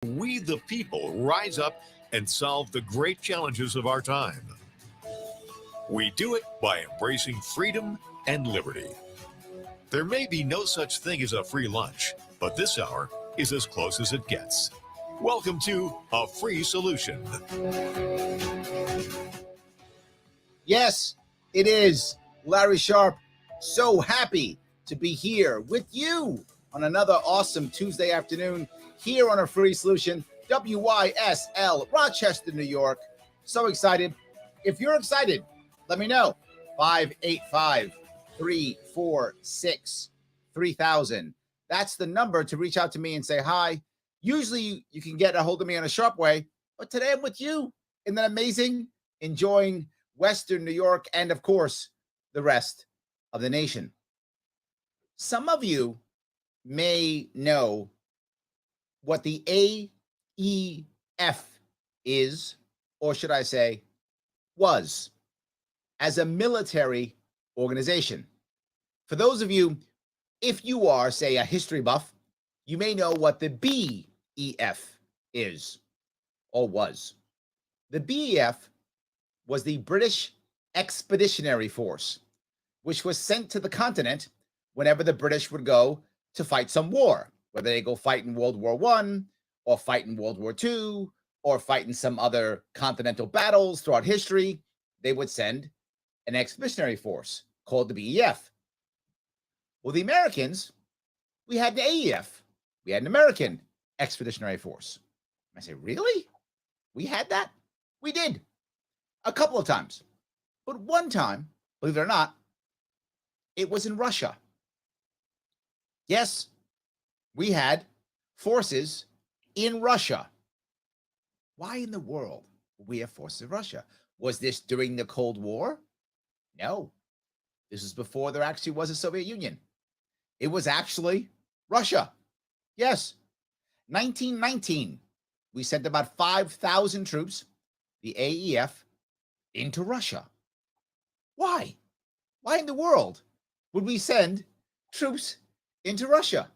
We, the people, rise up and solve the great challenges of our time. We do it by embracing freedom and liberty. There may be no such thing as a free lunch, but this hour is as close as it gets. Welcome to A Free Solution. Yes, it is. Larry Sharp, so happy to be here with you on another awesome Tuesday afternoon here on A Free Solution, WYSL, Rochester, New York. So excited. If you're excited, let me know. 585-346-3000. That's the number to reach out to me and say hi. Usually you can get a hold of me on a sharp way, but today I'm with you. Isn't that amazing? Enjoying Western New York and, of course, the rest of the nation. Some of you may know what the AEF is, or should I say, was, as a military organization. For those of you, if you are, say, a history buff, you may know what the BEF is, or was. The BEF was the British Expeditionary Force, which was sent to the continent whenever the British would go to fight some war, whether they go fight in World War I, or fight in World War II, or fight in some other continental battles throughout history. They would send an expeditionary force called the BEF. Well, the Americans, we had an AEF. We had an American Expeditionary Force. I say, really? We had that? We did. A couple of times. But one time, believe it or not, it was in Russia. Yes, we had forces in Russia. Why in the world would we have forces in Russia? Was this during the Cold War? No. This is before there actually was a Soviet Union. It was actually Russia. Yes. 1919, we sent about 5,000 troops, the AEF, into Russia. Why? Why in the world would we send troops into Russia?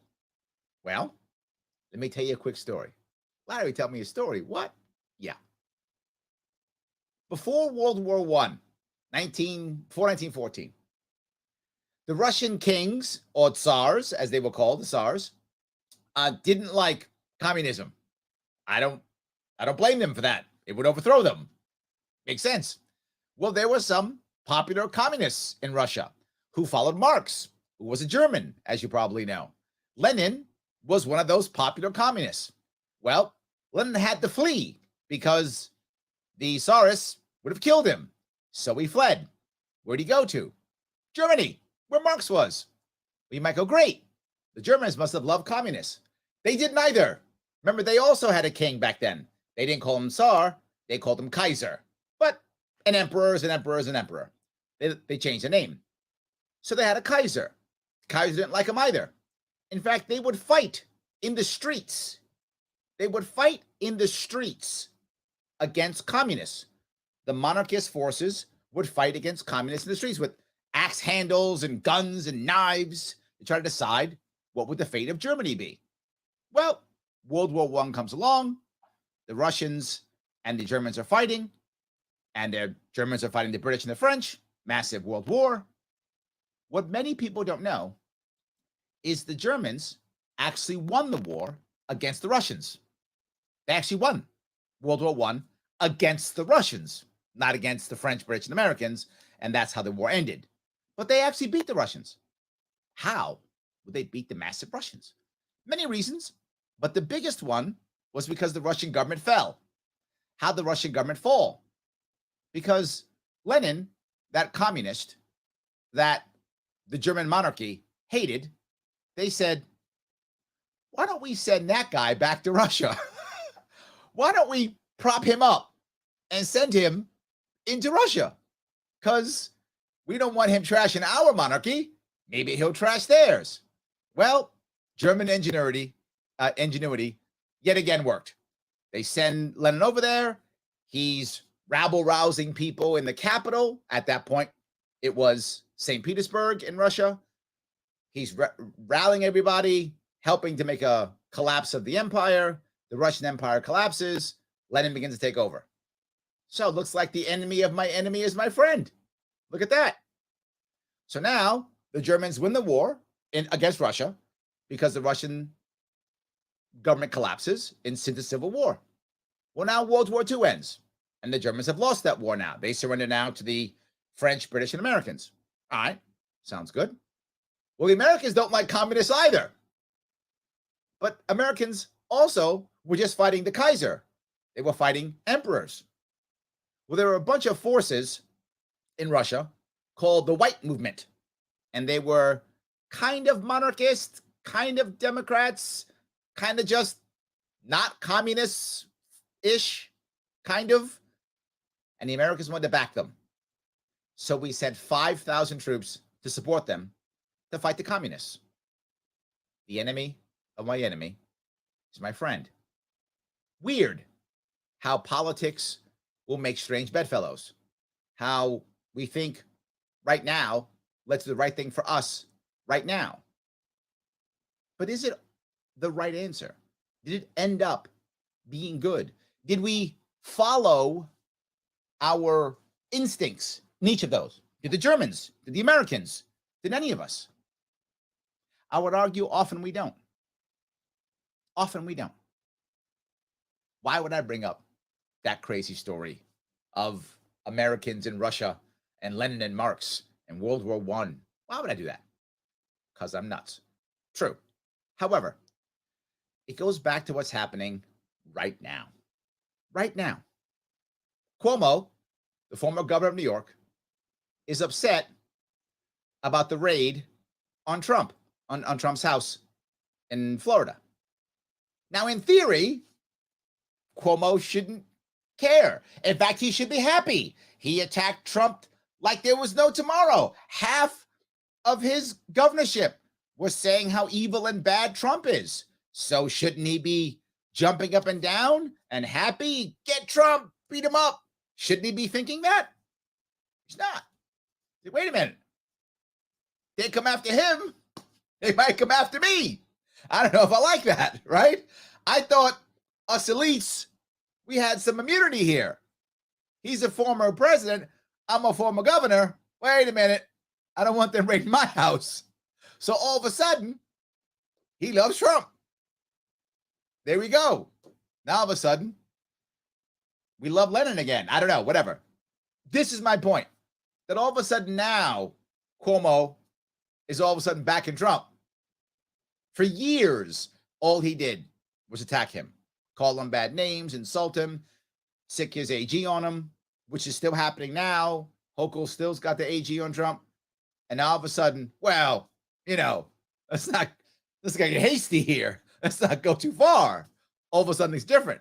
Well, let me tell you a quick story. Larry, tell me a story. What? Yeah. Before World War I, 1914, the Russian kings, or Tsars, as they were called, the Tsars, didn't like communism. I don't blame them for that. It would overthrow them. Makes sense. Well, there were some popular communists in Russia who followed Marx, who was a German, as you probably know. Lenin was one of those popular communists. Well, Lenin had to flee because the Tsarists would have killed him. So he fled. Where'd he go to? Germany, where Marx was. We might go, great. The Germans must have loved communists. They didn't either. Remember, they also had a king back then. They didn't call him Tsar. They called him Kaiser. But an emperor is an emperor is an emperor. They changed the name. So they had a Kaiser. Kaiser didn't like him either. In fact, they would fight in the streets. They would fight in the streets against communists. The monarchist forces would fight against communists in the streets with axe handles and guns and knives to try to decide what would the fate of Germany be. Well, World War I comes along. The Russians and the Germans are fighting, and the Germans are fighting the British and the French. Massive world war. What many people don't know is the Germans actually won the war against the Russians. They actually won World War I against the Russians, not against the French, British, and Americans, and that's how the war ended. But they actually beat the Russians. How would they beat the massive Russians? Many reasons, but the biggest one was because the Russian government fell. How'd the Russian government fall? Because Lenin, that communist that the German monarchy hated, they said, why don't we send that guy back to Russia? Why don't we prop him up and send him into Russia? Because we don't want him trashing our monarchy. Maybe he'll trash theirs. Well, German ingenuity yet again worked. They send Lenin over there. He's rabble-rousing people in the capital. At that point, it was St. Petersburg in Russia. He's rallying everybody, helping to make a collapse of the empire. The Russian Empire collapses. Lenin begins to take over. So it looks like the enemy of my enemy is my friend. Look at that. So now the Germans win the war against Russia because the Russian government collapses into civil war. Well, now World War II ends, and the Germans have lost that war now. They surrender now to the French, British, and Americans. All right, sounds good. Well, the Americans don't like communists either. But Americans also were just fighting the Kaiser. They were fighting emperors. Well, there were a bunch of forces in Russia called the White Movement, and they were kind of monarchist, kind of Democrats, kind of just not communists-ish, kind of. And the Americans wanted to back them. So we sent 5,000 troops to support them to fight the communists. The enemy of my enemy is my friend. Weird how politics will make strange bedfellows. How we think right now, let's do the right thing for us right now. But is it the right answer? Did it end up being good? Did we follow our instincts in each of those? Did the Germans? Did the Americans? Did any of us? I would argue often we don't. Often we don't. Why would I bring up that crazy story of Americans in Russia and Lenin and Marx and World War I? Why would I do that? Because I'm nuts. True. However, it goes back to what's happening right now. Right now. Cuomo, the former governor of New York, is upset about the raid on Trump, on Trump's house in Florida. Now, in theory, Cuomo shouldn't care. In fact, he should be happy. He attacked Trump like there was no tomorrow. Half of his governorship was saying how evil and bad Trump is. So shouldn't he be jumping up and down and happy? Get Trump, beat him up. Shouldn't he be thinking that? He's not. Wait a minute. They come after him. They might come after me. I don't know if I like that, right? I thought us elites, we had some immunity here. He's a former president. I'm a former governor. Wait a minute. I don't want them raiding my house. So all of a sudden, he loves Trump. There we go. Now all of a sudden, we love Lenin again. I don't know, whatever. This is my point. That all of a sudden now, Cuomo is all of a sudden backing Trump. For years, all he did was attack him, call him bad names, insult him, sick his AG on him, which is still happening now. Hochul still's got the AG on Trump. And now all of a sudden, well, you know, let's not get hasty here. Let's not go too far. All of a sudden, it's different.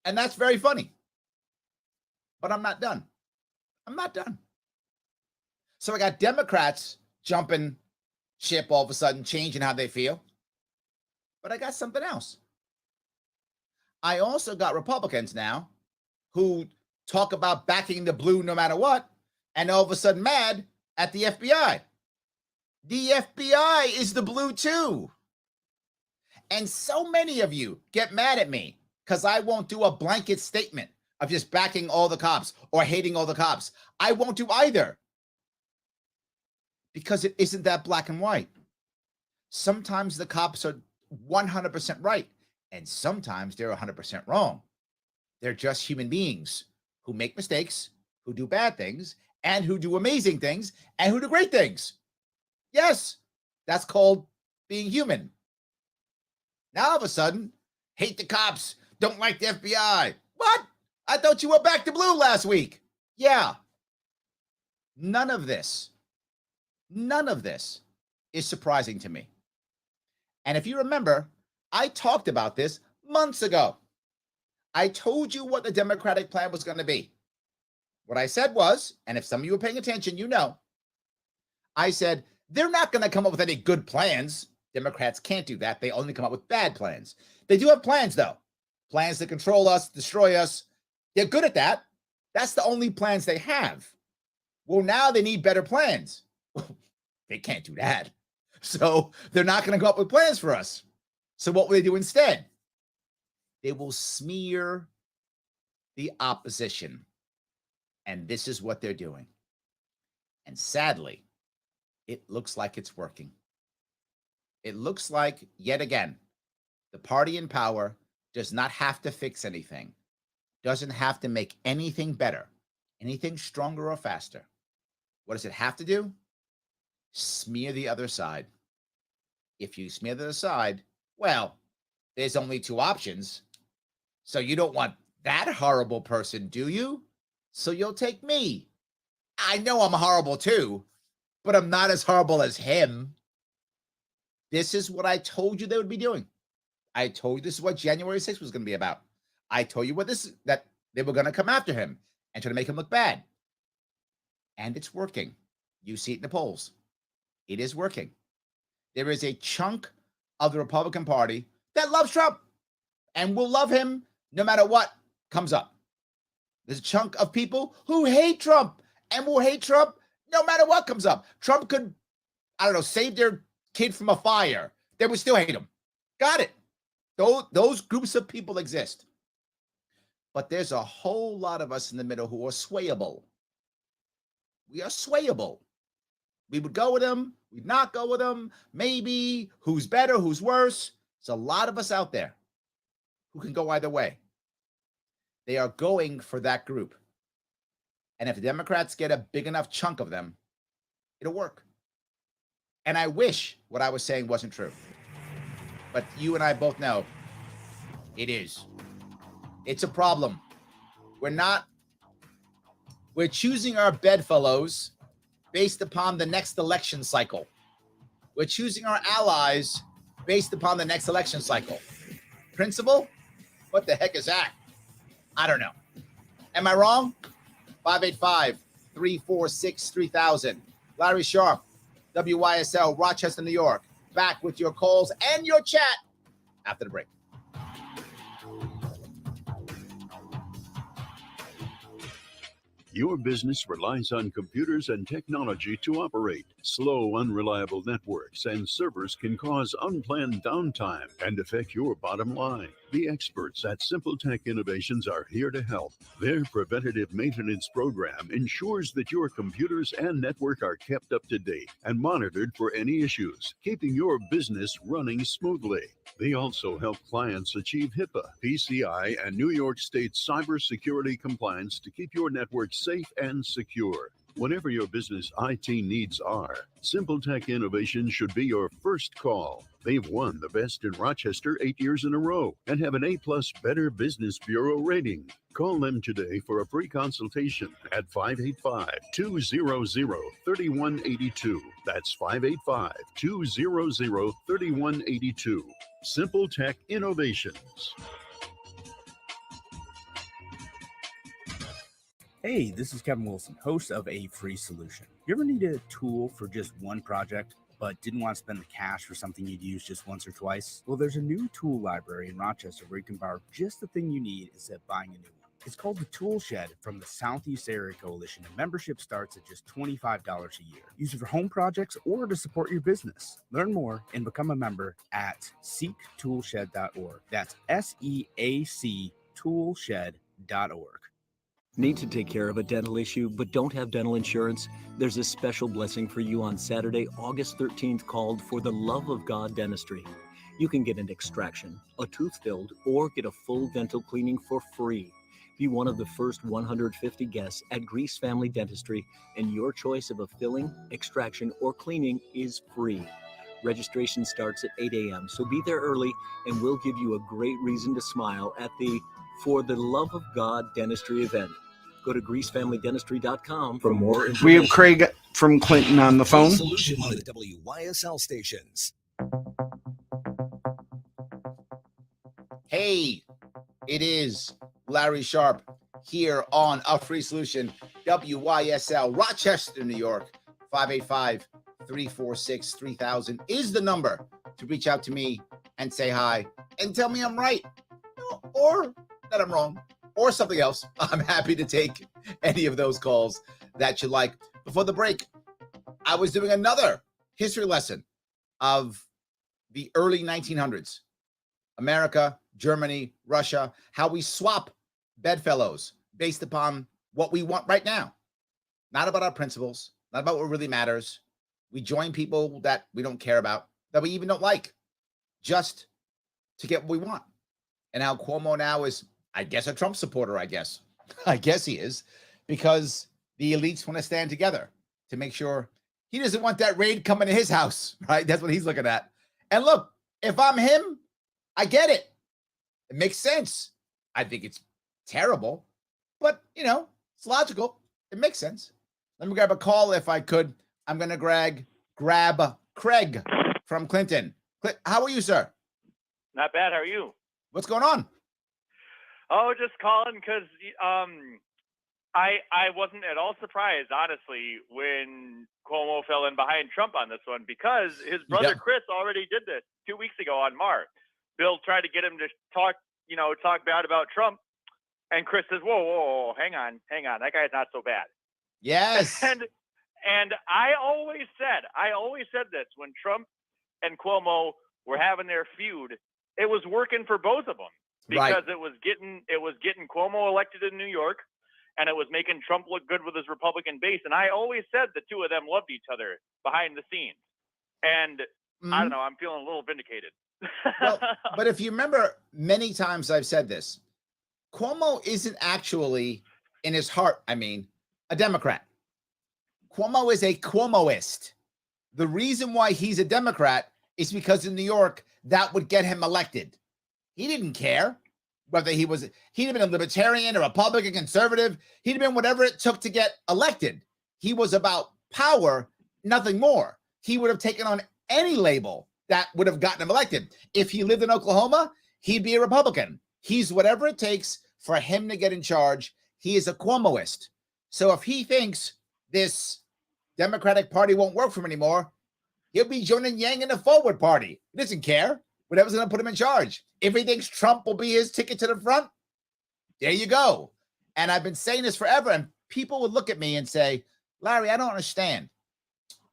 And that's very funny. But I'm not done. I'm not done. So I got Democrats jumping ship all of a sudden, changing how they feel. But I got something else. I also got Republicans now who talk about backing the blue no matter what, and all of a sudden mad at the FBI. The FBI is the blue too. And so many of you get mad at me because I won't do a blanket statement of just backing all the cops or hating all the cops. I won't do either. Because it isn't that black and white. Sometimes the cops are 100% right, and sometimes they're 100% wrong. They're just human beings who make mistakes, who do bad things, and who do amazing things, and who do great things. Yes, that's called being human. Now all of a sudden, hate the cops, don't like the FBI. What? I thought you were back to blue last week. Yeah. None of this is surprising to me. And if you remember, I talked about this months ago. I told you what the Democratic plan was going to be. What I said was, and if some of you are paying attention, you know, I said, they're not going to come up with any good plans. Democrats can't do that. They only come up with bad plans. They do have plans, though. Plans to control us, destroy us. They're good at that. That's the only plans they have. Well, now they need better plans. They can't do that. So they're not going to come up with plans for us. So what will they do instead? They will smear the opposition. And this is what they're doing. And sadly, it looks like it's working. It looks like, yet again, the party in power does not have to fix anything, doesn't have to make anything better, anything stronger or faster. What does it have to do? Smear the other side. If you smear the other side, well, there's only two options. So you don't want that horrible person, do you? So you'll take me. I know I'm horrible too, but I'm not as horrible as him. This is what I told you they would be doing. I told you this is what January 6th was going to be about. I told you that they were going to come after him and try to make him look bad. And it's working. You see it in the polls. It is working. There is a chunk of the Republican Party that loves Trump and will love him no matter what comes up. There's a chunk of people who hate Trump and will hate Trump no matter what comes up. Trump could, save their kid from a fire. They would still hate him. Got it. Those groups of people exist. But there's a whole lot of us in the middle who are swayable. We are swayable. We would go with them. We'd not go with them. Maybe. Who's better? Who's worse? There's a lot of us out there who can go either way. They are going for that group. And if the Democrats get a big enough chunk of them, it'll work. And I wish what I was saying wasn't true. But you and I both know it is. It's a problem. We're choosing our bedfellows based upon the next election cycle. We're choosing our allies based upon the next election cycle. Principle? What the heck is that? I don't know. Am I wrong? 585-346-3000. Larry Sharp, WYSL, Rochester, New York. Back with your calls and your chat after the break. Your business relies on computers and technology to operate. Slow, unreliable networks and servers can cause unplanned downtime and affect your bottom line. The experts at Simple Tech Innovations are here to help. Their preventative maintenance program ensures that your computers and network are kept up to date and monitored for any issues, keeping your business running smoothly. They also help clients achieve HIPAA, PCI, and New York State cybersecurity compliance to keep your network safe and secure. Whatever your business IT needs are, Simple Tech Innovations should be your first call. They've won the Best in Rochester 8 years in a row and have an A+ Better Business Bureau rating. Call them today for a free consultation at 585-200-3182. That's 585-200-3182. Simple Tech Innovations. Hey, this is Kevin Wilson, host of A Free Solution. You ever needed a tool for just one project, but didn't want to spend the cash for something you'd use just once or twice? Well, there's a new tool library in Rochester where you can borrow just the thing you need instead of buying a new one. It's called the Tool Shed from the Southeast Area Coalition, and membership starts at just $25 a year. Use it for home projects or to support your business. Learn more and become a member at seektoolshed.org. That's SEAC toolshed.org. Need to take care of a dental issue but don't have dental insurance? There's a special blessing for you on Saturday, August 13th called For the Love of God Dentistry. You can get an extraction, a tooth filled, or get a full dental cleaning for free. Be one of the first 150 guests at Grease Family Dentistry, and your choice of a filling, extraction, or cleaning is free. Registration starts at 8 a.m., so be there early, and we'll give you a great reason to smile at the For the Love of God Dentistry event. Go to greasefamilydentistry.com for more information. We have Craig from Clinton on the phone. Solution on the WYSL stations. Hey, it is Larry Sharp here on A Free Solution, WYSL, Rochester, New York. 585-346-3000 is the number to reach out to me and say hi and tell me I'm right or that I'm wrong or something else. I'm happy to take any of those calls that you like. Before the break, I was doing another history lesson of the early 1900s, America, Germany, Russia, how we swap bedfellows based upon what we want right now. Not about our principles, not about what really matters. We join people that we don't care about, that we even don't like, just to get what we want. And how Cuomo now is, I guess, a Trump supporter, I guess. I guess he is, because the elites want to stand together to make sure he doesn't want that raid coming to his house, right? That's what he's looking at. And look, if I'm him, I get it. It makes sense. I think it's terrible, but, it's logical. It makes sense. Let me grab a call if I could. I'm going to grab Craig from Clinton. How are you, sir? Not bad. How are you? What's going on? Oh, just calling because I wasn't at all surprised, honestly, when Cuomo fell in behind Trump on this one, because his brother Chris already did this 2 weeks ago on Mar. Bill tried to get him to talk bad about Trump, and Chris says, "Whoa, hang on, that guy's not so bad." Yes. And I always said this when Trump and Cuomo were having their feud, it was working for both of them, because it was getting Cuomo elected in New York, and it was making Trump look good with his Republican base. And I always said the two of them loved each other behind the scenes. And I don't know, I'm feeling a little vindicated. Well, but if you remember, many times I've said this, Cuomo isn't actually, in his heart, a Democrat. Cuomo is a Cuomoist. The reason why he's a Democrat is because in New York, that would get him elected. He didn't care whether he'd have been a libertarian, a Republican, conservative. He'd have been whatever it took to get elected. He was about power, nothing more. He would have taken on any label that would have gotten him elected. If he lived in Oklahoma, he'd be a Republican. He's whatever it takes for him to get in charge. He is a Cuomoist. So if he thinks this Democratic Party won't work for him anymore, he'll be joining Yang in the Forward Party. He doesn't care. Whatever's going to put him in charge. If he thinks Trump will be his ticket to the front, there you go. And I've been saying this forever, and people would look at me and say, Larry, I don't understand.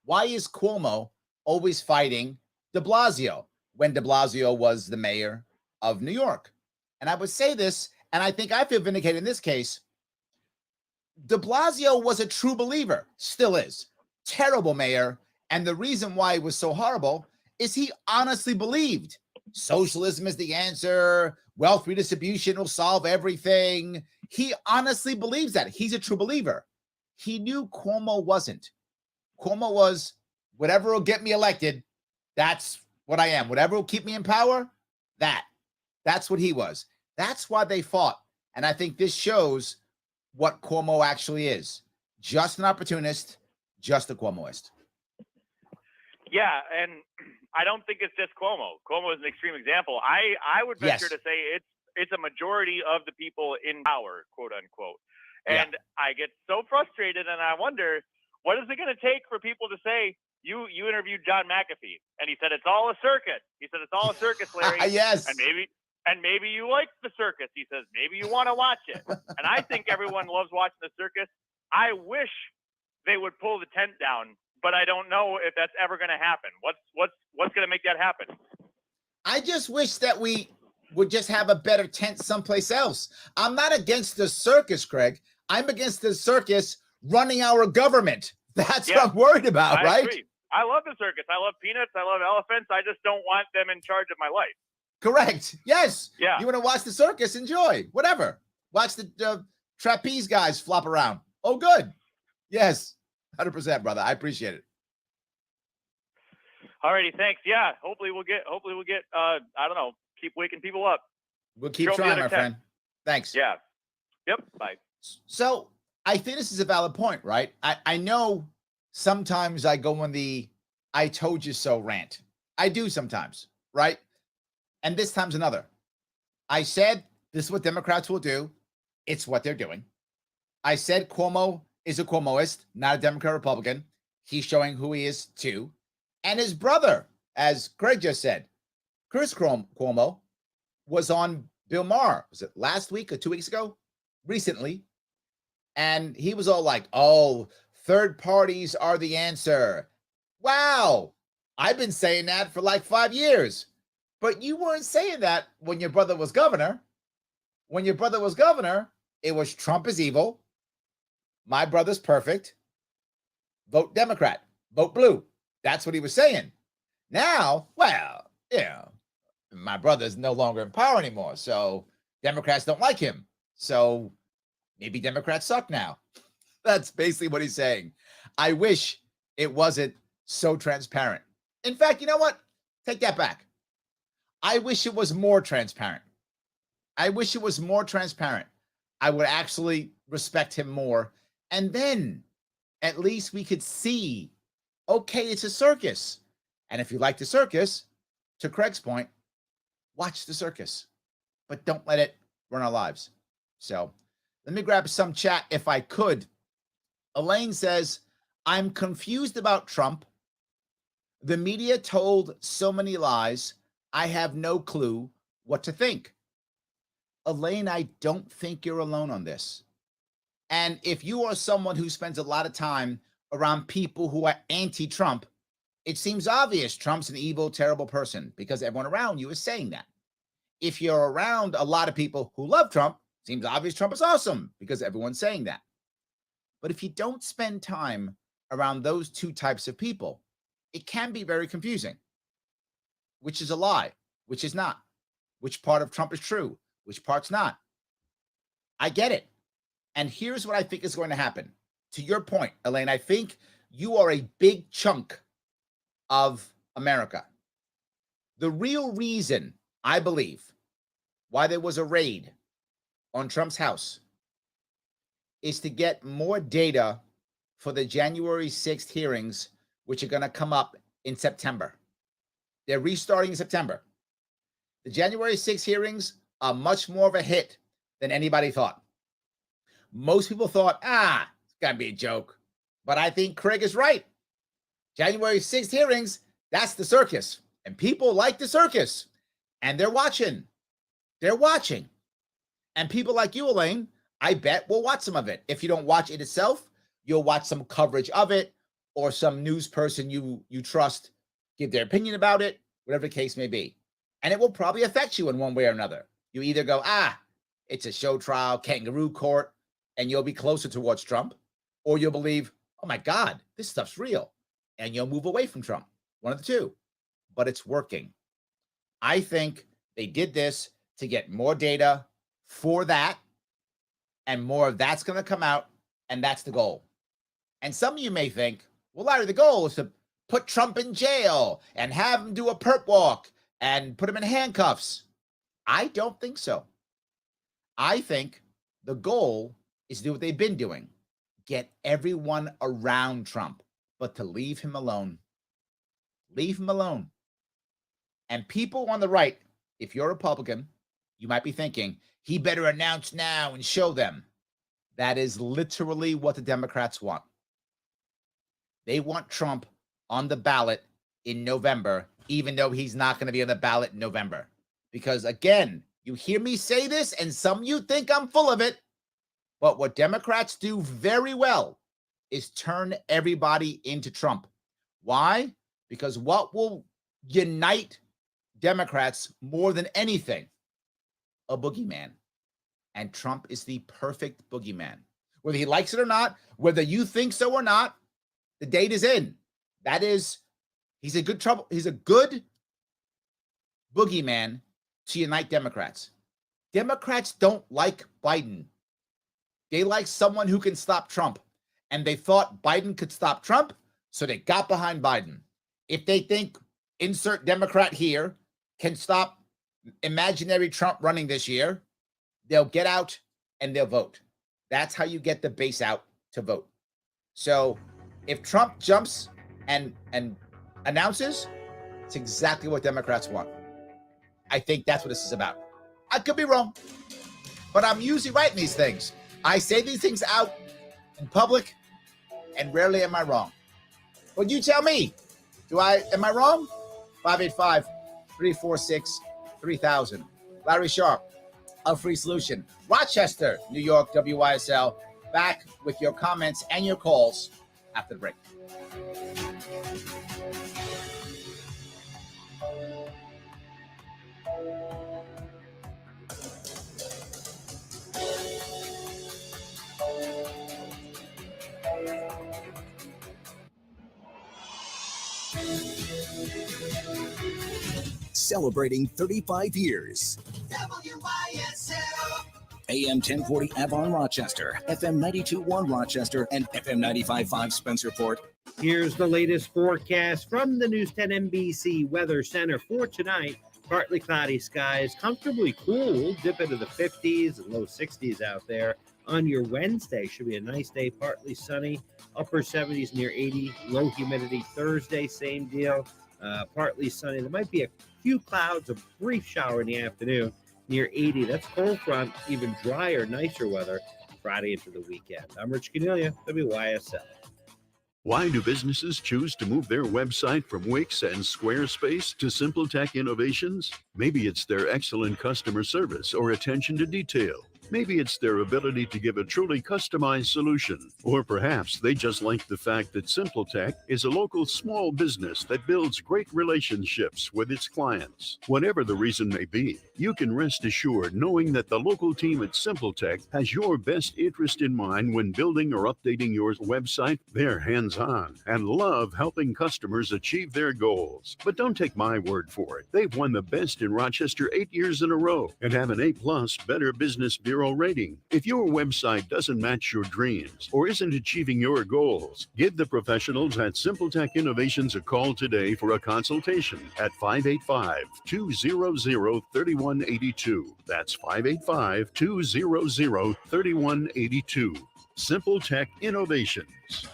Why is Cuomo always fighting de Blasio when de Blasio was the mayor of New York? And I would say this, and I think I feel vindicated in this case. De Blasio was a true believer, still is. Terrible mayor. And the reason why it was so horrible is he honestly believed socialism is the answer. Wealth redistribution will solve everything. He honestly believes that. He's a true believer. He knew Cuomo wasn't. Cuomo was, whatever will get me elected, that's what I am. Whatever will keep me in power, that's what he was. That's why they fought. And I think this shows what Cuomo actually is. Just an opportunist, just a Cuomoist. Yeah, and I don't think it's just Cuomo. Cuomo is an extreme example. I would venture to say it's a majority of the people in power, quote unquote. And I get so frustrated, and I wonder, what is it going to take for people to say, you interviewed John McAfee, and he said it's all a circus. He said it's all a circus, Larry. Yes. And maybe you like the circus. He says maybe you want to watch it. And I think everyone loves watching the circus. I wish they would pull the tent down, but I don't know if that's ever going to happen. What's going to make that happen? I just wish that we would just have a better tent someplace else. I'm not against the circus, Craig. I'm against the circus running our government. That's what I'm worried about, right? Agree. I love the circus. I love peanuts. I love elephants. I just don't want them in charge of my life. Correct. Yes. Yeah. You want to watch the circus? Enjoy. Whatever. Watch the trapeze guys flop around. Oh, good. Yes. 100%, brother. I appreciate it. Alrighty, thanks. Yeah, hopefully we'll get I don't know, keep waking people up. We'll keep trying, my friend. Thanks. Yeah. Yep. Bye. So I think this is a valid point, right? I know sometimes I go on the I told you so rant. I do sometimes, right? And this time's another. I said this is what Democrats will do. It's what they're doing. I said Cuomo is a Cuomoist, not a Democrat Republican. He's showing who he is too. And his brother, as Craig just said, Chris Cuomo, was on Bill Maher. Was it last week or 2 weeks ago? Recently. And he was all like, oh, third parties are the answer. Wow. I've been saying that for like 5 years. But you weren't saying that when your brother was governor. When your brother was governor, it was Trump is evil. My brother's perfect. Vote Democrat. Vote blue. That's what he was saying. Now, well, my brother's no longer in power anymore. So Democrats don't like him. So maybe Democrats suck now. That's basically what he's saying. I wish it wasn't so transparent. In fact, you know what? Take that back. I wish it was more transparent. I wish it was more transparent. I would actually respect him more. And then at least we could see, okay, it's a circus. And if you like the circus, to Craig's point, watch the circus, but don't let it run our lives. So let me grab some chat if I could. Elaine says, I'm confused about Trump. The media told so many lies. I have no clue what to think. Elaine, I don't think you're alone on this. And if you are someone who spends a lot of time around people who are anti-Trump, it seems obvious Trump's an evil, terrible person because everyone around you is saying that. If you're around a lot of people who love Trump, it seems obvious Trump is awesome because everyone's saying that. But if you don't spend time around those two types of people, it can be very confusing. Which is a lie, which is not, which part of Trump is true, which part's not. I get it. And here's what I think is going to happen. To your point, Elaine, I think you are a big chunk of America. The real reason, I believe, why there was a raid on Trump's house is to get more data for the January 6th hearings, which are going to come up in September. They're restarting in September. The January 6th hearings are much more of a hit than anybody thought. Most people thought, it's got to be a joke. But I think Craig is right. January 6th hearings, that's the circus. And people like the circus. And they're watching. They're watching. And people like you, Elaine, I bet will watch some of it. If you don't watch it itself, you'll watch some coverage of it or some news person you trust give their opinion about it, whatever the case may be. And it will probably affect you in one way or another. You either go, it's a show trial, kangaroo court, and you'll be closer towards Trump, or you'll believe, oh my God, this stuff's real, and you'll move away from Trump. One of the two. But it's working. I think they did this to get more data for that, and more of that's going to come out, and that's the goal. And some of you may think, well, Larry, the goal is to put Trump in jail and have him do a perp walk and put him in handcuffs. I don't think so. I think the goal is to do what they've been doing. Get everyone around Trump, but to leave him alone. Leave him alone. And people on the right, if you're a Republican, you might be thinking, he better announce now and show them. That is literally what the Democrats want. They want Trump on the ballot in November, even though he's not going to be on the ballot in November. Because again, you hear me say this, and some of you think I'm full of it, but what Democrats do very well is turn everybody into Trump. Why? Because what will unite Democrats more than anything? A boogeyman. And Trump is the perfect boogeyman. Whether he likes it or not, whether you think so or not, the date is in. That is, he's a good boogeyman to unite Democrats. Democrats don't like Biden. They like someone who can stop Trump. And they thought Biden could stop Trump, so they got behind Biden. If they think insert Democrat here can stop imaginary Trump running this year, they'll get out and they'll vote. That's how you get the base out to vote. So if Trump jumps and announces, it's exactly what Democrats want. I think that's what this is about. I could be wrong, but I'm usually right in these things. I say these things out in public, and rarely am I wrong. But you tell me, am I wrong? 585-346-3000. Larry Sharp, A Free Solution. Rochester, New York, WYSL. Back with your comments and your calls after the break. celebrating 35 years. WYSL. AM 1040 Avon Rochester, FM 92.1 Rochester, and FM 95.5 Spencerport. Here's the latest forecast from the News 10 NBC Weather Center for tonight. Partly cloudy skies, comfortably cool, dip into the 50s and low 60s out there. On your Wednesday, should be a nice day, partly sunny, upper 70s near 80, low humidity. Thursday, same deal, partly sunny. There might be a few clouds, a brief shower in the afternoon near 80. That's cold front, even drier, nicer weather Friday into the weekend. I'm Rich Cornelia, WYSL. Why do businesses choose to move their website from Wix and Squarespace to SimpleTech Innovations? Maybe it's their excellent customer service or attention to detail. Maybe it's their ability to give a truly customized solution. Or perhaps they just like the fact that SimpleTech is a local small business that builds great relationships with its clients. Whatever the reason may be, you can rest assured knowing that the local team at SimpleTech has your best interest in mind when building or updating your website. They're hands-on and love helping customers achieve their goals. But don't take my word for it. They've won the best in Rochester 8 years in a row and have an A+ Better Business Bureau rating. If your website doesn't match your dreams or isn't achieving your goals, give the professionals at SimpleTech Innovations a call today for a consultation at 585-200-3182. That's 585-200-3182. SimpleTech Innovations.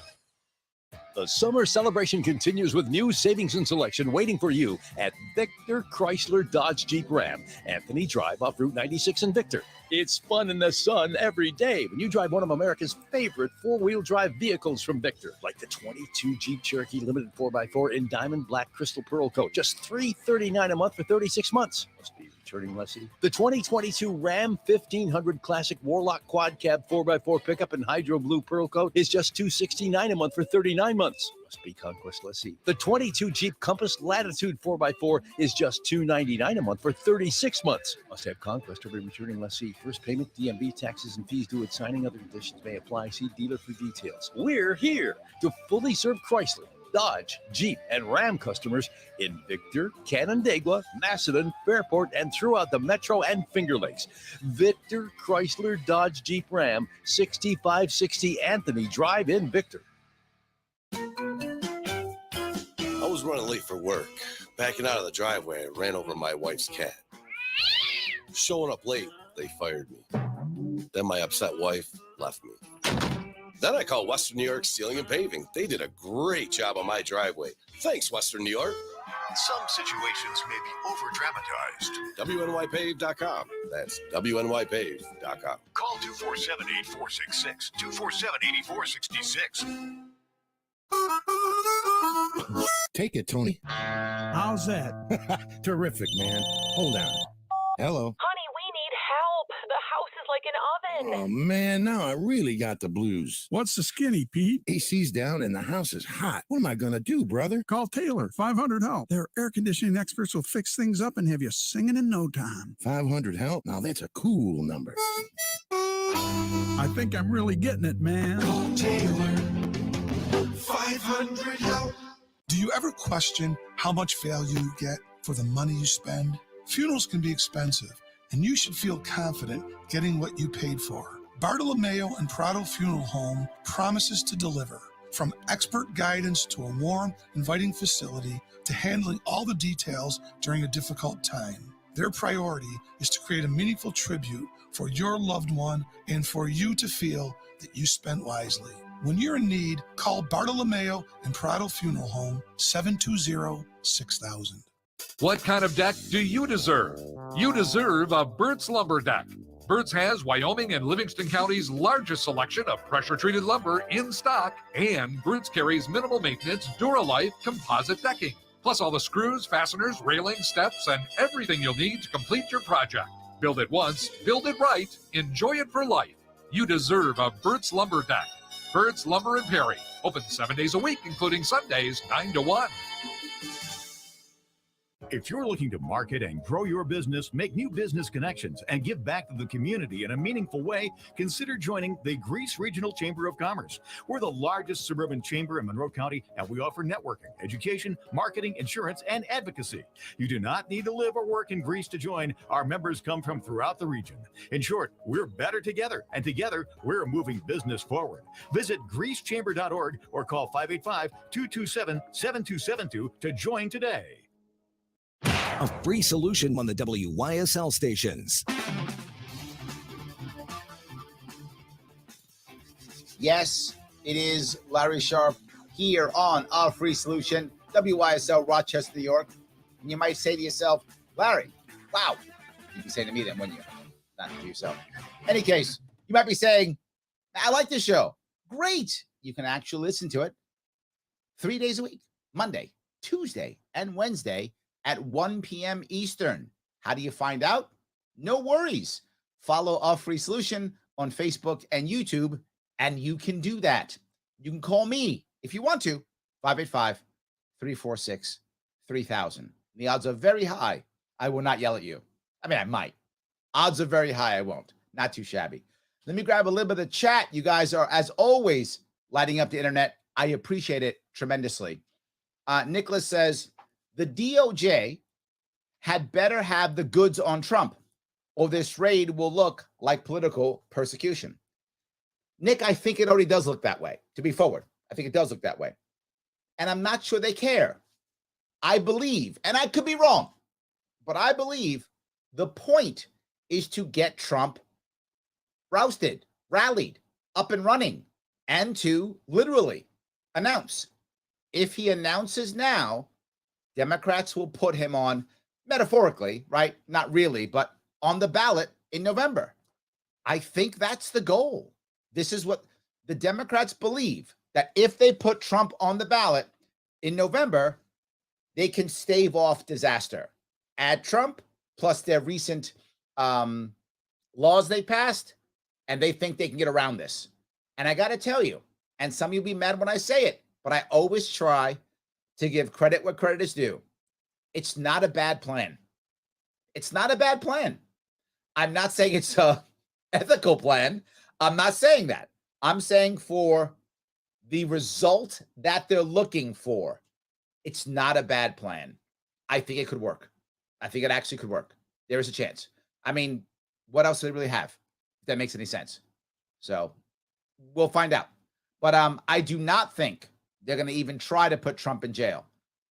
The summer celebration continues with new savings and selection waiting for you at Victor Chrysler Dodge Jeep Ram, Anthony Drive off Route 96 in Victor. It's fun in the sun every day when you drive one of America's favorite four-wheel drive vehicles from Victor, like the 22 Jeep Cherokee Limited 4x4 in Diamond Black Crystal Pearl Coat, just $339 a month for 36 months. Must be returning lessee. The 2022 Ram 1500 Classic Warlock Quad Cab 4x4 pickup in Hydro Blue Pearl Coat is just $269 a month for 39 months. Must be Conquest lessee. The 22 Jeep Compass Latitude 4x4 is just $299 a month for 36 months. Must have Conquest every returning lessee. First payment, DMV, taxes, and fees due at signing. Other conditions may apply. See dealer for details. We're here to fully serve Chrysler, Dodge, Jeep, and Ram customers in Victor, Canandaigua, Macedon, Fairport, and throughout the Metro and Finger Lakes. Victor Chrysler Dodge Jeep Ram, 6560 Anthony Drive in Victor. I was running late for work. Backing out of the driveway, I ran over my wife's cat. Showing up late, they fired me. Then my upset wife left me. Then I called Western New York Sealing and Paving. They did a great job on my driveway. Thanks, Western New York. Some situations may be over-dramatized. WNYPave.com. That's WNYPave.com. Call 247-8466, 247-8466. Take it, Tony. How's that? Terrific, man. Hold on. Hello. Honey, we need help. The house is like an oven. Oh, man, now I really got the blues. What's the skinny, Pete? AC's down and the house is hot. What am I going to do, brother? Call Taylor, 500 Help. Their air conditioning experts will fix things up and have you singing in no time. 500 Help? Now, that's a cool number. I think I'm really getting it, man. Call Taylor, 500 Help. Do you ever question how much value you get for the money you spend? Funerals can be expensive, and you should feel confident getting what you paid for. Bartolomeo and Prado Funeral Home promises to deliver. From expert guidance to a warm, inviting facility to handling all the details during a difficult time. Their priority is to create a meaningful tribute for your loved one and for you to feel that you spent wisely. When you're in need, call Bartolomeo and Prado Funeral Home, 720-6000. What kind of deck do you deserve? You deserve a Burt's Lumber deck. Burt's has Wyoming and Livingston County's largest selection of pressure-treated lumber in stock, and Burt's carries minimal maintenance, Duralife composite decking, plus all the screws, fasteners, railings, steps, and everything you'll need to complete your project. Build it once, build it right, enjoy it for life. You deserve a Burt's Lumber deck. Burt's Lumber and Perry, open 7 days a week, including Sundays, 9 to 1. If you're looking to market and grow your business, make new business connections, and give back to the community in a meaningful way, consider joining the Greece Regional Chamber of Commerce. We're the largest suburban chamber in Monroe County, and we offer networking, education, marketing, insurance, and advocacy. You do not need to live or work in Greece to join. Our members come from throughout the region. In short, we're better together, and together, we're moving business forward. Visit greecechamber.org or call 585-227-7272 to join today. A free solution on the WYSL stations. Yes, it is Larry Sharp here on Our Free Solution, WYSL, Rochester, New York. And you might say to yourself, Larry, wow. You'd be saying to me then, wouldn't you? Not to yourself. Any case, you might be saying, I like this show. Great. You can actually listen to it 3 days a week, Monday, Tuesday, and Wednesday at 1 p.m. Eastern. How do you find out? No worries. Follow Our Free Solution on Facebook and YouTube, and you can do that. You can call me if you want to, 585-346-3000. The odds are very high I will not yell at you. I mean, I might. Odds are very high I won't. Not too shabby. Let me grab a little bit of the chat. You guys are, as always, lighting up the internet. I appreciate it tremendously. Nicholas says, the DOJ had better have the goods on Trump, or this raid will look like political persecution. Nick, I think it already does look that way, to be forward. I think it does look that way. And I'm not sure they care. I believe, and I could be wrong, but I believe the point is to get Trump rousted, rallied, up and running, and to literally announce. If he announces now, Democrats will put him on, metaphorically, right? Not really, but on the ballot in November. I think that's the goal. This is what the Democrats believe, that if they put Trump on the ballot in November, they can stave off disaster. Add Trump plus their recent laws they passed, and they think they can get around this. And I got to tell you, and some of you will be mad when I say it, but I always try to give credit where credit is due. It's not a bad plan. It's not a bad plan. I'm not saying it's a ethical plan. I'm not saying that. I'm saying for the result that they're looking for, it's not a bad plan. I think it could work. I think it actually could work. There is a chance. I mean, what else do they really have? If that makes any sense. So we'll find out. But I do not think they're going to even try to put Trump in jail.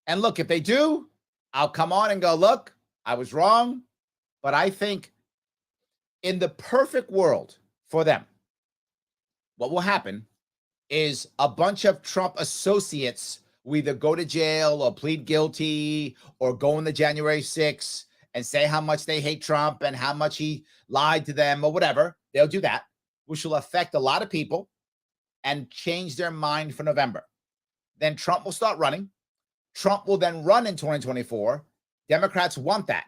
And look, if they do, I'll come on and go, look, I was wrong. But I think in the perfect world for them, what will happen is a bunch of Trump associates will either go to jail or plead guilty or go on the January 6th and say how much they hate Trump and how much he lied to them or whatever. They'll do that, which will affect a lot of people and change their mind for November. Then Trump will start running. Trump will then run in 2024. Democrats want that.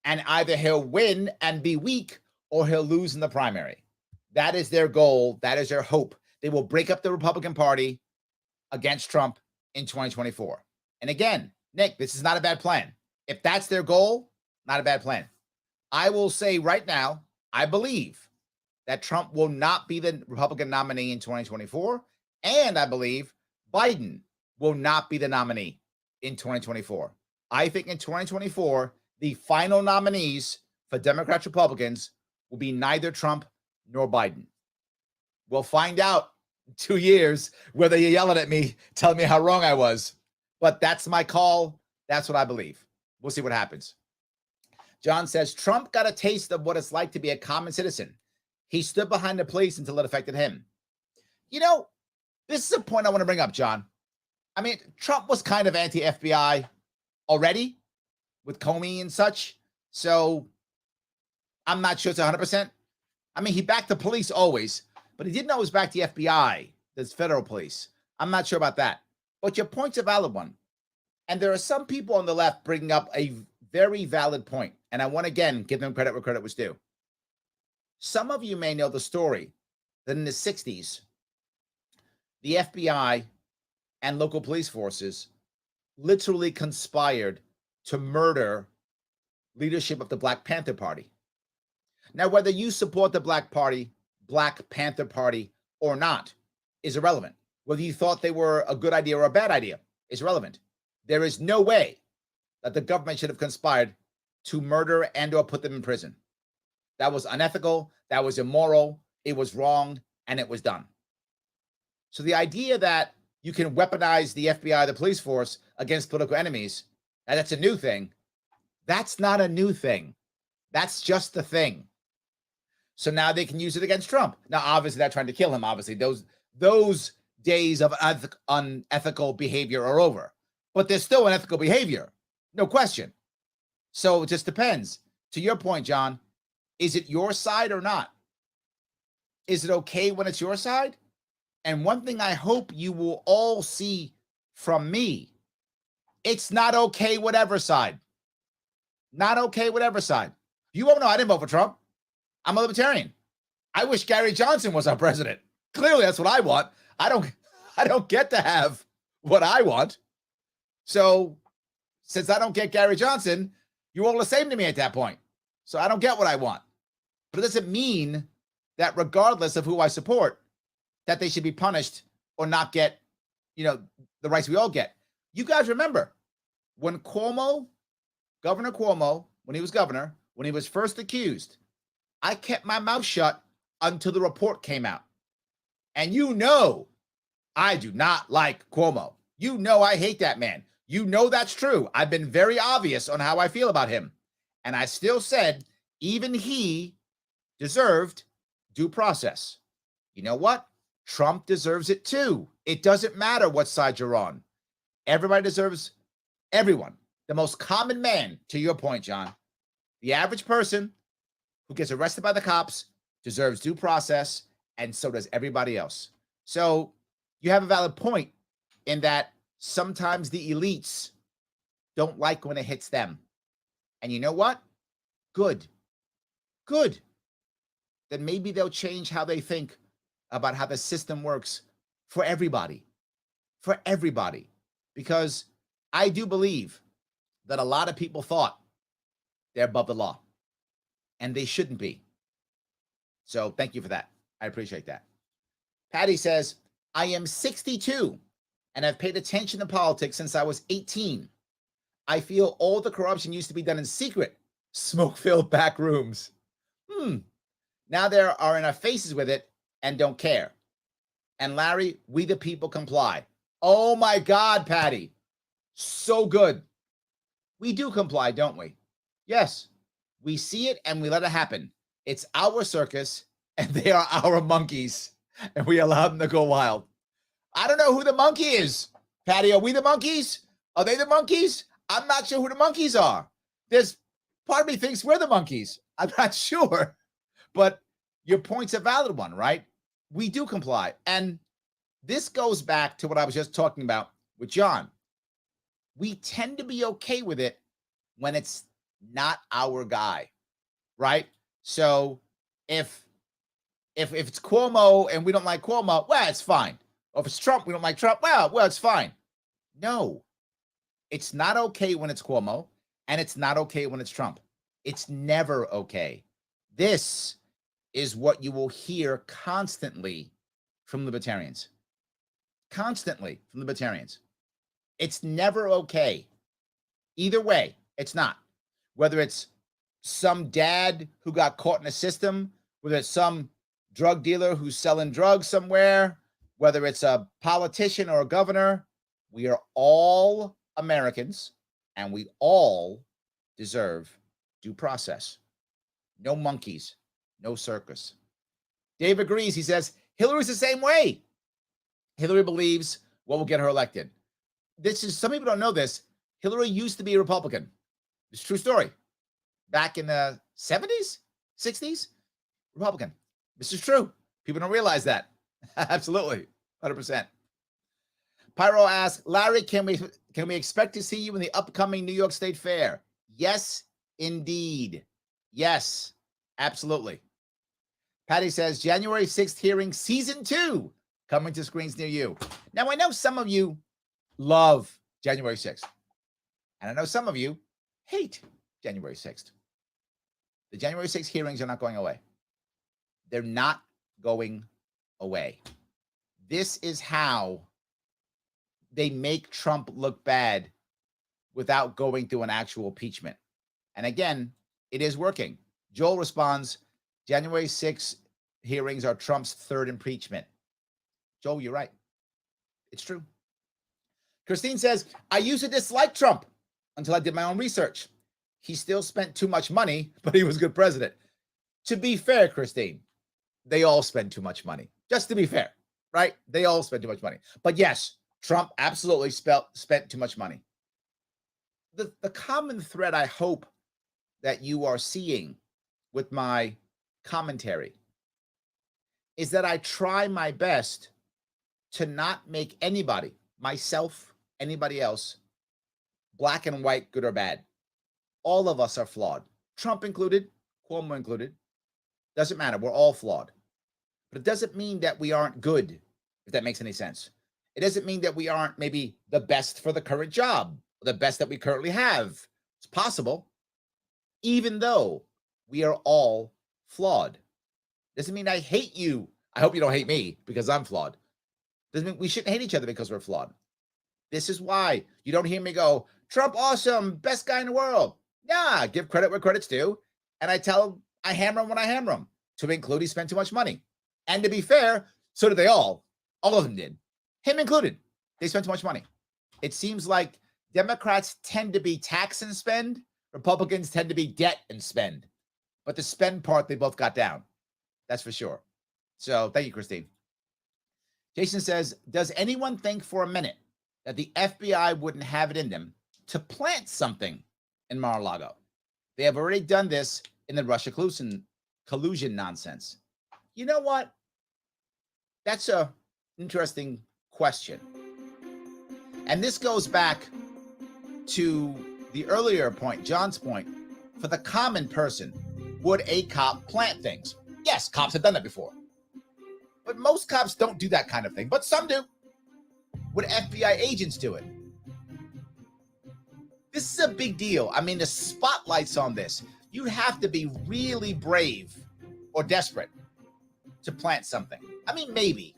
And either he'll win and be weak or he'll lose in the primary. That is their goal. That is their hope. They will break up the Republican Party against Trump in 2024. And again, Nick, this is not a bad plan. If that's their goal, not a bad plan. I will say right now, I believe that Trump will not be the Republican nominee in 2024. And I believe Biden will not be the nominee in 2024. I think in 2024, the final nominees for Democrats, Republicans will be neither Trump nor Biden. We'll find out in 2 years whether you're yelling at me, telling me how wrong I was. But that's my call. That's what I believe. We'll see what happens. John says, Trump got a taste of what it's like to be a common citizen. He stood behind the police until it affected him. You know, this is a point I want to bring up, John. I mean, Trump was kind of anti-FBI already with Comey and such. So I'm not sure it's 100%. I mean, he backed the police always, but he didn't always back the FBI, the federal police. I'm not sure about that. But your point's a valid one. And there are some people on the left bringing up a very valid point. And I want to, again, give them credit where credit was due. Some of you may know the story that in the 60s, the FBI and local police forces literally conspired to murder leadership of the Black Panther Party. Now, whether you support the Black Panther Party or not is irrelevant. Whether you thought they were a good idea or a bad idea is irrelevant. There is no way that the government should have conspired to murder and or put them in prison. That was unethical, that was immoral, it was wrong, and it was done. So the idea that you can weaponize the FBI, the police force, against political enemies, and that's a new thing. That's not a new thing. That's just the thing. So now they can use it against Trump. Now, obviously, they're trying to kill him. Obviously, those days of unethical behavior are over. But there's still unethical behavior, no question. So it just depends. To your point, John, is it your side or not? Is it okay when it's your side? And one thing I hope you will all see from me, it's not okay whatever side. Not okay whatever side. You won't know I didn't vote for Trump. I'm a libertarian. I wish Gary Johnson was our president. Clearly, that's what I want. I don't get to have what I want. So since I don't get Gary Johnson, you're all the same to me at that point. So I don't get what I want. But it doesn't mean that regardless of who I support, that they should be punished or not get, the rights we all get. You guys remember when Governor Cuomo, when he was governor, when he was first accused, I kept my mouth shut until the report came out. And I do not like Cuomo. I hate that man. That's true. I've been very obvious on how I feel about him. And I still said, even he deserved due process. You know what? Trump deserves it too. It doesn't matter what side you're on. Everybody deserves, everyone. The most common man, to your point, John, the average person who gets arrested by the cops deserves due process, and so does everybody else. So you have a valid point in that sometimes the elites don't like when it hits them. And you know what? Good. Then maybe they'll change how they think about how the system works for everybody. Because I do believe that a lot of people thought they're above the law, and they shouldn't be. So thank you for that. I appreciate that. Patty says, I am 62 and have paid attention to politics since I was 18. I feel all the corruption used to be done in secret, smoke-filled back rooms. Now they are in our faces with it and don't care. And Larry, we the people comply. Oh my God, Patty. So good. We do comply, don't we? Yes. We see it and we let it happen. It's our circus and they are our monkeys and we allow them to go wild. I don't know who the monkey is. Patty, are we the monkeys? Are they the monkeys? I'm not sure who the monkeys are. There's part of me thinks we're the monkeys. I'm not sure. But your point's a valid one, right? We do comply. And this goes back to what I was just talking about with John. We tend to be okay with it when it's not our guy, right? So if it's Cuomo and we don't like Cuomo, well, it's fine. Or if it's Trump, we don't like Trump, well, it's fine. No, it's not okay when it's Cuomo, and it's not okay when it's Trump. It's never okay. This is what you will hear constantly from libertarians. Constantly from libertarians. It's never okay. Either way, it's not. Whether it's some dad who got caught in a system, whether it's some drug dealer who's selling drugs somewhere, whether it's a politician or a governor, we are all Americans and we all deserve due process. No monkeys, no circus. Dave agrees. He says, Hillary's the same way. Hillary believes what will get her elected. Some people don't know this. Hillary used to be a Republican. It's a true story. Back in the 70s, 60s, Republican. This is true. People don't realize that. Absolutely. 100%. Pyro asks, Larry, can we expect to see you in the upcoming New York State Fair? Yes, indeed. Yes, absolutely. Patty says, January 6th hearing season 2 coming to screens near you. Now, I know some of you love January 6th. And I know some of you hate January 6th. The January 6th hearings are not going away. They're not going away. This is how they make Trump look bad without going through an actual impeachment. And again, it is working. Joel responds, January 6th hearings are Trump's third impeachment. Joel, you're right. It's true. Christine says, I used to dislike Trump until I did my own research. He still spent too much money, but he was a good president. To be fair, Christine, they all spend too much money. Just to be fair, right? They all spend too much money. But yes, Trump absolutely spent too much money. The common thread I hope that you are seeing with my commentary is that I try my best to not make anybody, myself, anybody else, black and white, good or bad. All of us are flawed. Trump included, Cuomo included. Doesn't matter. We're all flawed. But it doesn't mean that we aren't good, if that makes any sense. It doesn't mean that we aren't maybe the best for the current job, the best that we currently have. It's possible. Even though we are all flawed. Doesn't mean I hate you. I hope you don't hate me because I'm flawed. Doesn't mean we shouldn't hate each other because we're flawed. This is why you don't hear me go, Trump awesome, best guy in the world. Yeah, give credit where credit's due. And I tell him, I hammer him when I hammer him. To include, he spent too much money. And to be fair, so did they all. All of them did. Him included. They spent too much money. It seems like Democrats tend to be tax and spend. Republicans tend to be debt and spend. But the spend part, they both got down. That's for sure. So thank you, Christine. Jason says, does anyone think for a minute that the FBI wouldn't have it in them to plant something in Mar-a-Lago? They have already done this in the Russia collusion nonsense. You know what? That's an interesting question. And this goes back to the earlier point, John's point. For the common person, would a cop plant things? Yes, cops have done that before. But most cops don't do that kind of thing, but some do. Would FBI agents do it? This is a big deal. I mean, the spotlight's on this. You'd have to be really brave or desperate to plant something. I mean, maybe.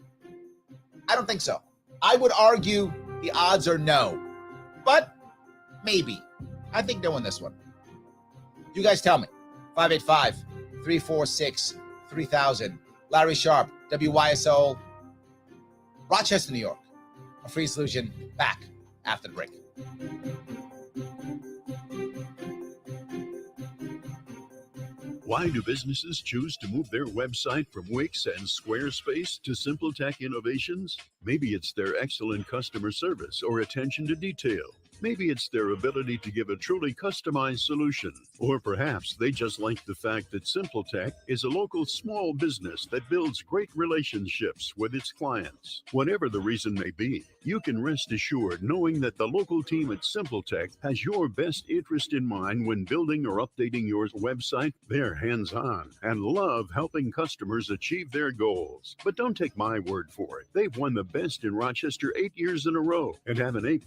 I don't think so. I would argue the odds are no, but maybe. I think no on this one. You guys tell me. 585-346-3000. Larry Sharp, WYSL, Rochester, New York. A Free Solution, back after the break. Why do businesses choose to move their website from Wix and Squarespace to SimpleTech Innovations? Maybe it's their excellent customer service or attention to detail. Maybe it's their ability to give a truly customized solution. Or perhaps they just like the fact that SimpleTech is a local small business that builds great relationships with its clients. Whatever the reason may be, you can rest assured knowing that the local team at SimpleTech has your best interest in mind when building or updating your website. They're hands-on and love helping customers achieve their goals. But don't take my word for it. They've won the best in Rochester 8 years in a row and have an A+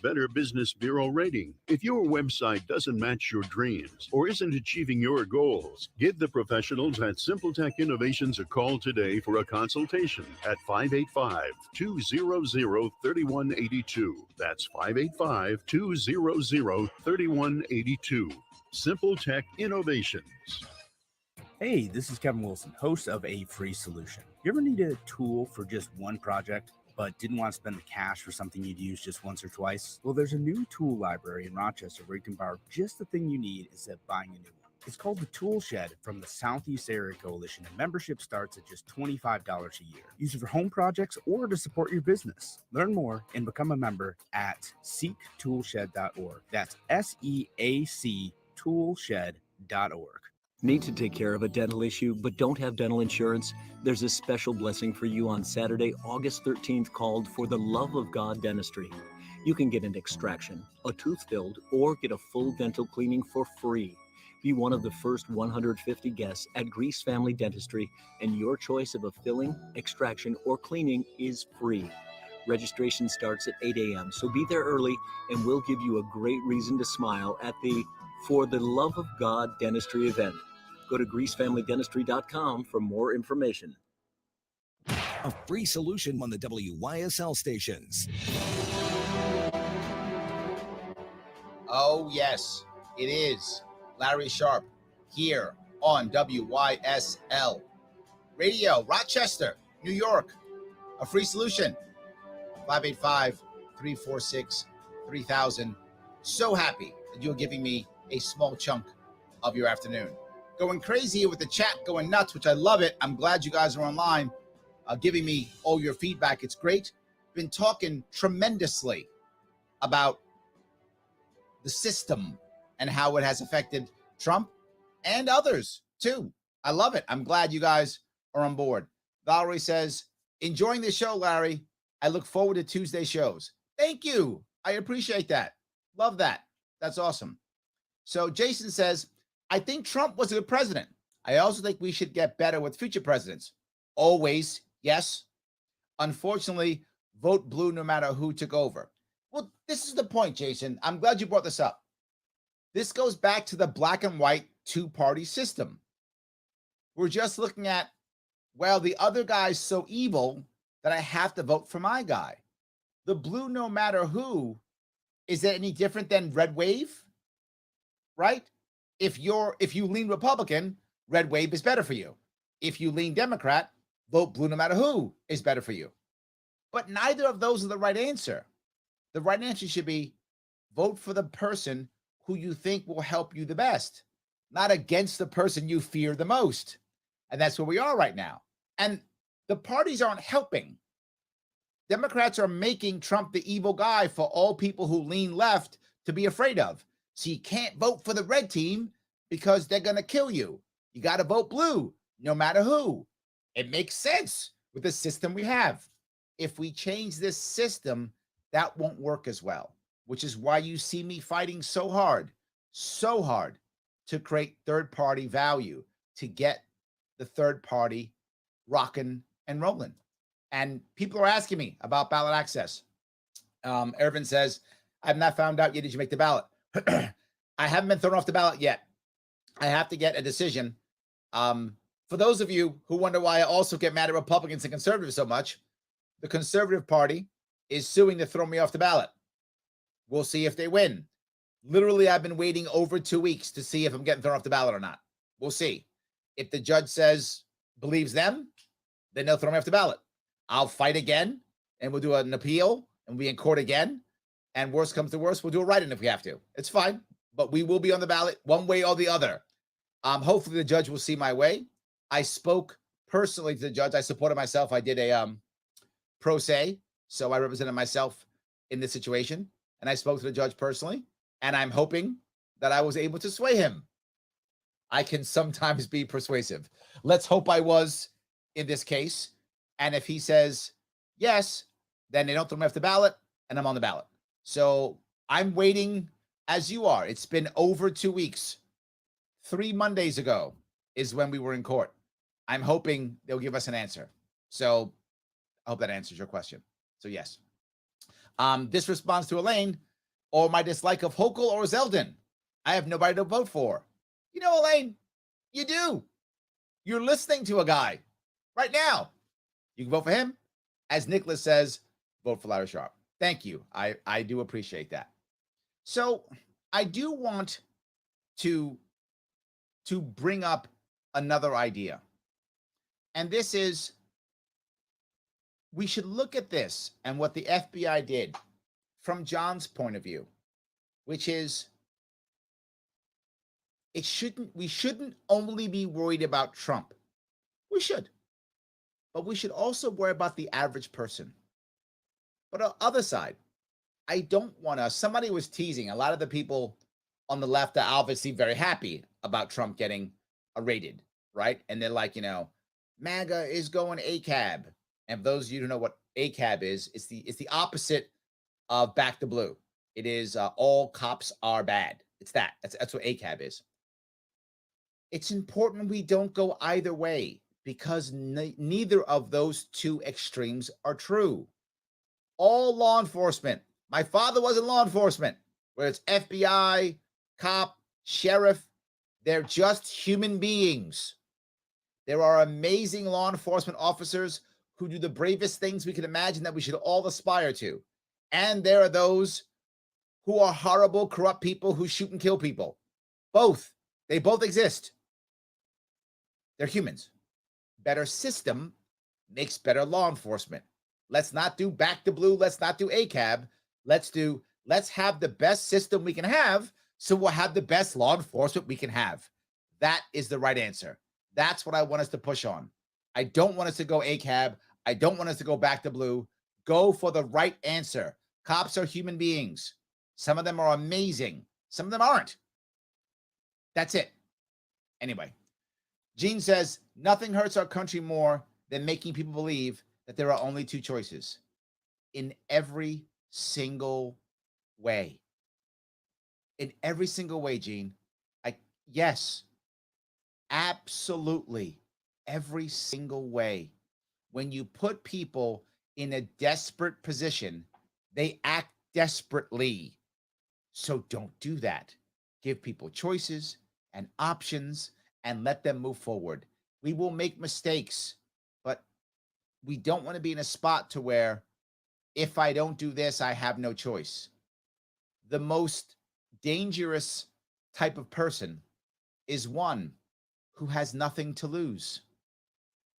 Better Business Bureau rating. If your website doesn't match your dreams or isn't achieving your goals, give the professionals at SimpleTech Innovations a call today for a consultation at 585-200-3182. That's 585-200-3182. SimpleTech Innovations. Hey, this is Kevin Wilson, host of A Free Solution. You ever need a tool for just one project, but didn't want to spend the cash for something you'd use just once or twice? Well, there's a new tool library in Rochester where you can borrow just the thing you need instead of buying a new one. It's called the Tool Shed from the Southeast Area Coalition, and membership starts at just $25 a year. Use it for home projects or to support your business. Learn more and become a member at seektoolshed.org. That's SEAC toolshed.org. Need to take care of a dental issue but don't have dental insurance? There's a special blessing for you on Saturday, August 13th called For the Love of God Dentistry. You can get an extraction, a tooth filled, or get a full dental cleaning for free. Be one of the first 150 guests at Grease Family Dentistry, and your choice of a filling, extraction, or cleaning is free. Registration starts at 8 a.m., so be there early and we'll give you a great reason to smile at the For the Love of God Dentistry event. Go to greasefamilydentistry.com for more information. A free solution on the WYSL stations. Oh, yes, it is Larry Sharp here on WYSL Radio, Rochester, New York. A free solution, 585-346-3000. So happy that you're giving me a small chunk of your afternoon. Going crazy with the chat, going nuts, which I love it. I'm glad you guys are online, giving me all your feedback. It's great. Been talking tremendously about the system and how it has affected Trump and others too. I love it. I'm glad you guys are on board. Valerie says, enjoying the show, Larry. I look forward to Tuesday shows. Thank you. I appreciate that. Love that. That's awesome. So Jason says, I think Trump was a good president. I also think we should get better with future presidents. Always, yes. Unfortunately, vote blue no matter who took over. Well, this is the point, Jason. I'm glad you brought this up. This goes back to the black and white two-party system. We're just looking at, well, the other guy's so evil that I have to vote for my guy. The blue no matter who, is that any different than red wave? Right? If you lean Republican, red wave is better for you. If you lean Democrat, vote blue no matter who is better for you. But neither of those are the right answer. The right answer should be vote for the person who you think will help you the best, not against the person you fear the most. And that's where we are right now. And the parties aren't helping. Democrats are making Trump the evil guy for all people who lean left to be afraid of. So you can't vote for the red team because they're going to kill you. You got to vote blue, no matter who. It makes sense with the system we have. If we change this system, that won't work as well, which is why you see me fighting so hard to create third-party value, to get the third party rocking and rolling. And people are asking me about ballot access. Ervin says, I've not found out yet. Did you make the ballot? I haven't been thrown off the ballot yet. I have to get a decision. For those of you who wonder why I also get mad at Republicans and conservatives so much, the Conservative Party is suing to throw me off the ballot. We'll see if they win. Literally, I've been waiting over 2 weeks to see if I'm getting thrown off the ballot or not. We'll see. If the judge says, believes them, then they'll throw me off the ballot. I'll fight again, and we'll do an appeal, and we'll be in court again. And worst comes to worst, we'll do a write-in if we have to. It's fine, but we will be on the ballot one way or the other. Hopefully, the judge will see my way. I spoke personally to the judge. I supported myself. I did a pro se, so I represented myself in this situation, and I spoke to the judge personally, and I'm hoping that I was able to sway him. I can sometimes be persuasive. Let's hope I was in this case. And if he says yes, then they don't throw me off the ballot, and I'm on the ballot. So I'm waiting as you are. It's been over 2 weeks. 3 Mondays ago is when we were in court. I'm hoping they'll give us an answer. So I hope that answers your question. So yes. This responds to Elaine, or my dislike of Hochul or Zeldin. I have nobody to vote for. You know, Elaine, you do. You're listening to a guy right now. You can vote for him. As Nicholas says, vote for Larry Sharp. Thank you. I do appreciate that. So I do want to bring up another idea. And this is, we should look at this and what the FBI did from John's point of view, which is, we shouldn't only be worried about Trump. We should. But we should also worry about the average person. But on the other side, I don't want to, somebody was teasing, a lot of the people on the left are obviously very happy about Trump getting raided, right? And they're like, MAGA is going ACAB. And for those of you who know what ACAB is, it's the opposite of back to blue. It is all cops are bad. It's that. That's what ACAB is. It's important we don't go either way, because neither of those two extremes are true. All law enforcement. My father was in law enforcement, whether it's FBI, cop, sheriff, they're just human beings. There are amazing law enforcement officers who do the bravest things we can imagine that we should all aspire to. And there are those who are horrible, corrupt people who shoot and kill people. Both. They both exist. They're humans. Better system makes better law enforcement. Let's not do back to blue. Let's not do ACAB. Let's have the best system we can have, so we'll have the best law enforcement we can have. That is the right answer. That's what I want us to push on. I don't want us to go ACAB. I don't want us to go back to blue. Go for the right answer. Cops are human beings. Some of them are amazing. Some of them aren't. That's it. Anyway, Gene says, nothing hurts our country more than making people believe that there are only two choices in every single way. In every single way, Gene. Yes, absolutely. Every single way. When you put people in a desperate position, they act desperately. So don't do that. Give people choices and options and let them move forward. We will make mistakes, but we don't want to be in a spot to where if I don't do this, I have no choice. The most dangerous type of person is one who has nothing to lose.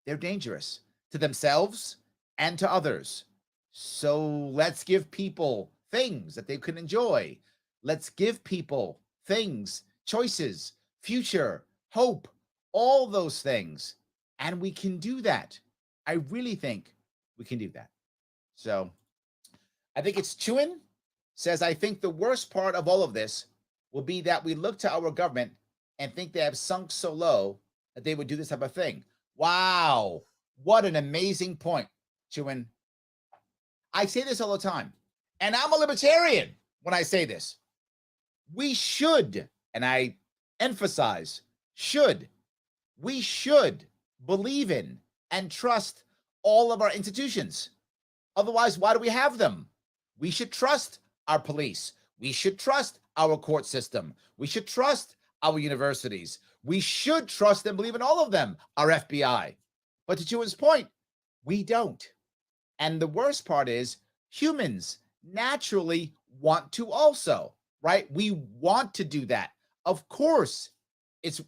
They're dangerous to themselves and to others. So let's give people things that they can enjoy. Let's give people things, choices, future, hope, all those things. And we can do that. I really think we can do that. So I think it's Chewin says, I think the worst part of all of this will be that we look to our government and think they have sunk so low that they would do this type of thing. Wow. What an amazing point, Chewin. I say this all the time, and I'm a libertarian when I say this. We should, and I emphasize we should believe in and trust all of our institutions. Otherwise, why do we have them? We should trust our police. We should trust our court system. We should trust our universities. We should trust and believe in all of them, our FBI. But to Chewin's point, we don't. And the worst part is humans naturally want to also, right? We want to do that. Of course,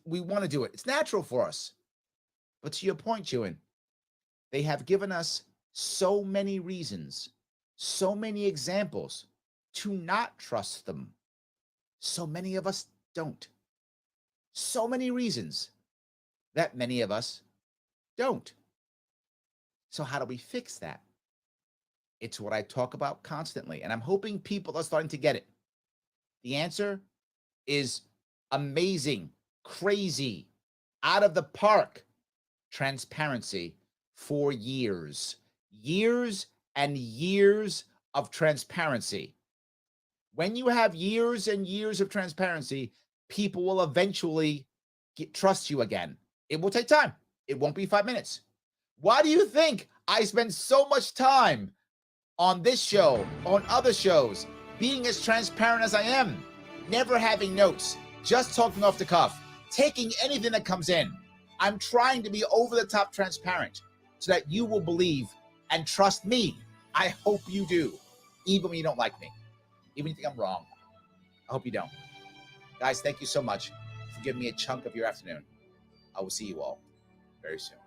we want to do it. It's natural for us. But to your point, Chewin, they have given us so many reasons, so many examples to not trust them. So many of us don't. So many reasons that many of us don't. So how do we fix that? It's what I talk about constantly, and I'm hoping people are starting to get it. The answer is amazing, crazy, out of the park transparency for years. Years and years of transparency. When you have years and years of transparency, people will eventually trust you again. It will take time. It won't be 5 minutes. Why do you think I spend so much time on this show, on other shows, being as transparent as I am, never having notes, just talking off the cuff, taking anything that comes in? I'm trying to be over the top transparent so that you will believe and trust me. I hope you do, even when you don't like me, even when you think I'm wrong. I hope you don't. Guys, thank you so much for giving me a chunk of your afternoon. I will see you all very soon.